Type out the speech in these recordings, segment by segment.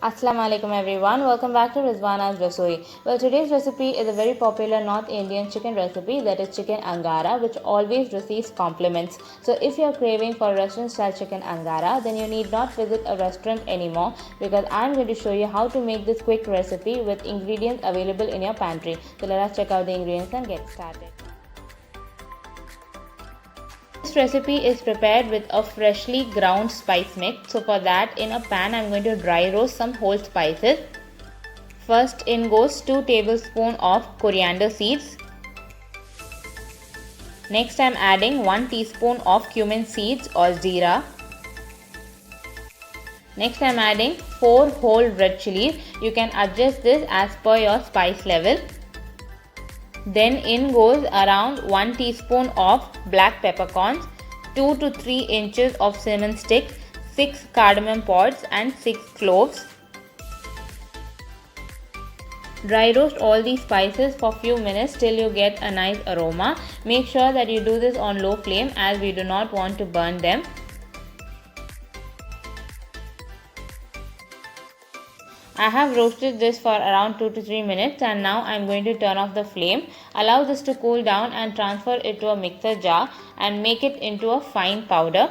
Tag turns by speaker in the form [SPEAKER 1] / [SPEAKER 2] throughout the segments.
[SPEAKER 1] Assalamu alaikum everyone, welcome back to Rizwana's Rasoi. Well, today's recipe is a very popular North Indian chicken recipe, that is chicken angara, which always receives compliments. So if you're craving for restaurant style chicken angara, then you need not visit a restaurant anymore, because I'm going to show you how to make this quick recipe with ingredients available in your pantry. So let us check out the ingredients and get started. This recipe is prepared with a freshly ground spice mix. So for that, in a pan I'm going to dry roast some whole spices. First in goes 2 tablespoons of coriander seeds. Next I'm adding 1 teaspoon of cumin seeds or jeera. Next I'm adding 4 whole red chilies. You can adjust this as per your spice level. Then in goes around 1 teaspoon of black peppercorns, 2 to 3 inches of cinnamon sticks, 6 cardamom pods and 6 cloves. Dry roast all these spices for few minutes till you get a nice aroma. Make sure that you do this on low flame as we do not want to burn them. I have roasted this for around 2 to 3 minutes and now I am going to turn off the flame. Allow this to cool down and transfer it to a mixer jar and make it into a fine powder.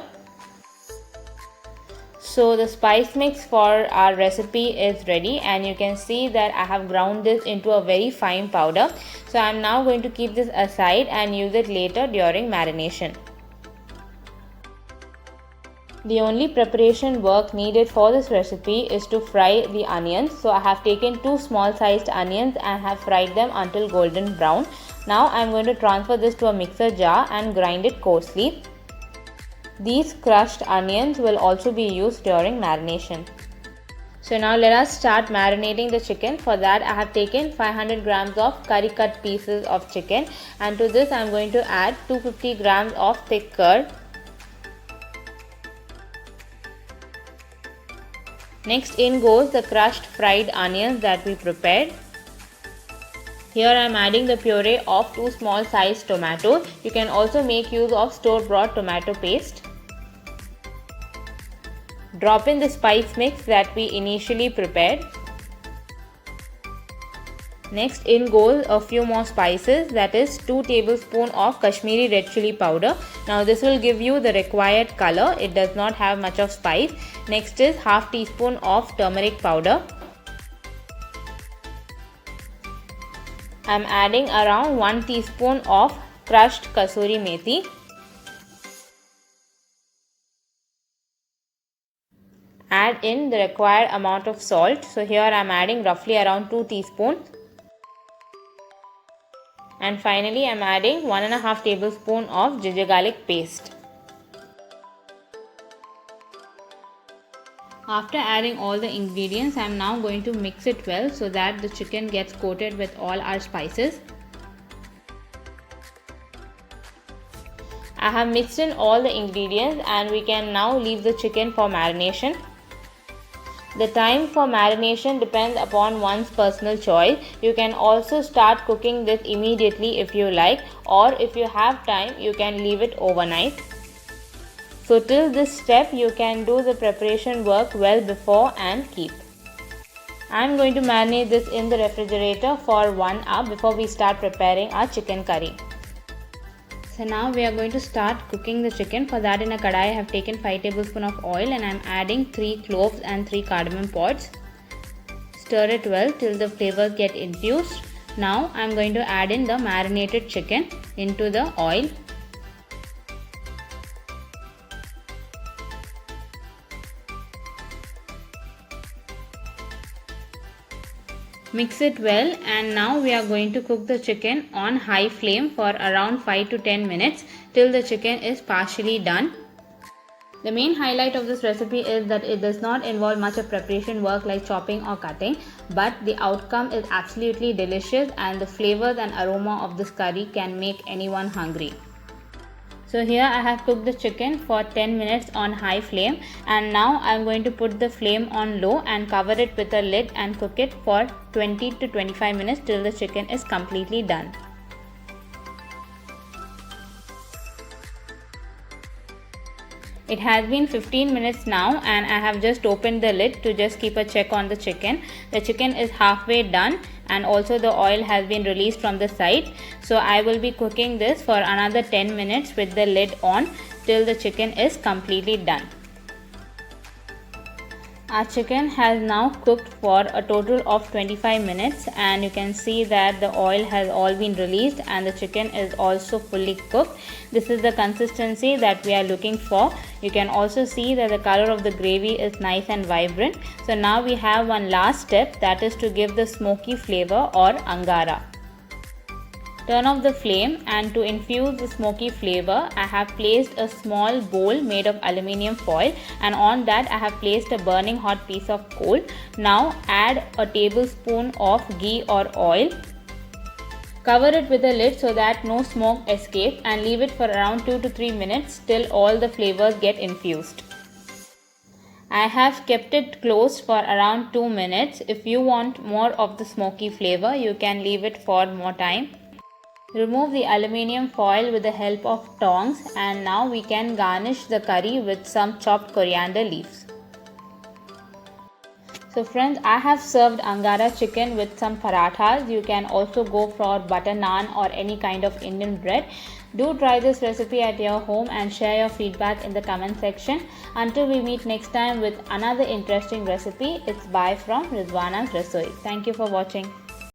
[SPEAKER 1] So the spice mix for our recipe is ready and you can see that I have ground this into a very fine powder. So I am now going to keep this aside and use it later during marination. The only preparation work needed for this recipe is to fry the onions. So I have taken 2 small sized onions and have fried them until golden brown. Now I am going to transfer this to a mixer jar and grind it coarsely. These crushed onions will also be used during marination. So now let us start marinating the chicken. For that I have taken 500 grams of curry cut pieces of chicken, and to this I am going to add 250 grams of thick curd. Next in goes the crushed fried onions that we prepared. Here I am adding the puree of 2 small sized tomatoes. You can also make use of store bought tomato paste. Drop in the spice mix that we initially prepared. Next in goes a few more spices, that is 2 tablespoons of Kashmiri red chili powder. Now this will give you the required color. It does not have much of spice. Next is half teaspoon of turmeric powder. I am adding around 1 teaspoon of crushed kasuri methi. Add in the required amount of salt. So here I am adding roughly around 2 teaspoons. And finally I am adding 1.5 tablespoons of ginger garlic paste. After adding all the ingredients, I am now going to mix it well so that the chicken gets coated with all our spices. I have mixed in all the ingredients and we can now leave the chicken for marination. The time for marination depends upon one's personal choice. You can also start cooking this immediately if you like, or if you have time you can leave it overnight. So till this step you can do the preparation work well before and keep. I am going to marinate this in the refrigerator for 1 hour before we start preparing our chicken curry. So now we are going to start cooking the chicken. For that, in a kadai I have taken 5 tablespoons of oil and I am adding 3 cloves and 3 cardamom pods. Stir it well till the flavors get infused. Now I am going to add in the marinated chicken into the oil. Mix it well and now we are going to cook the chicken on high flame for around 5 to 10 minutes till the chicken is partially done. The main highlight of this recipe is that it does not involve much of preparation work like chopping or cutting, but the outcome is absolutely delicious and the flavors and aroma of this curry can make anyone hungry. So here I have cooked the chicken for 10 minutes on high flame and now I am going to put the flame on low and cover it with a lid and cook it for 20 to 25 minutes till the chicken is completely done. It has been 15 minutes now and I have just opened the lid to just keep a check on the chicken. The chicken is halfway done and also the oil has been released from the side. So I will be cooking this for another 10 minutes with the lid on till the chicken is completely done. Our chicken has now cooked for a total of 25 minutes and you can see that the oil has all been released and the chicken is also fully cooked. This is the consistency that we are looking for. You can also see that the color of the gravy is nice and vibrant. So now we have one last step, that is to give the smoky flavor or angara. Turn off the flame and to infuse the smoky flavor, I have placed a small bowl made of aluminium foil and on that I have placed a burning hot piece of coal. Now add a tablespoon of ghee or oil. Cover it with a lid so that no smoke escapes and leave it for around 2 to 3 minutes till all the flavors get infused. I have kept it closed for around 2 minutes. If you want more of the smoky flavor, you can leave it for more time. Remove the aluminium foil with the help of tongs and now we can garnish the curry with some chopped coriander leaves. So friends, I have served Angara chicken with some parathas. You can also go for butter naan or any kind of Indian bread. Do try this recipe at your home and share your feedback in the comment section. Until we meet next time with another interesting recipe, it's bye from Rizwana's Rasoi. Thank you for watching.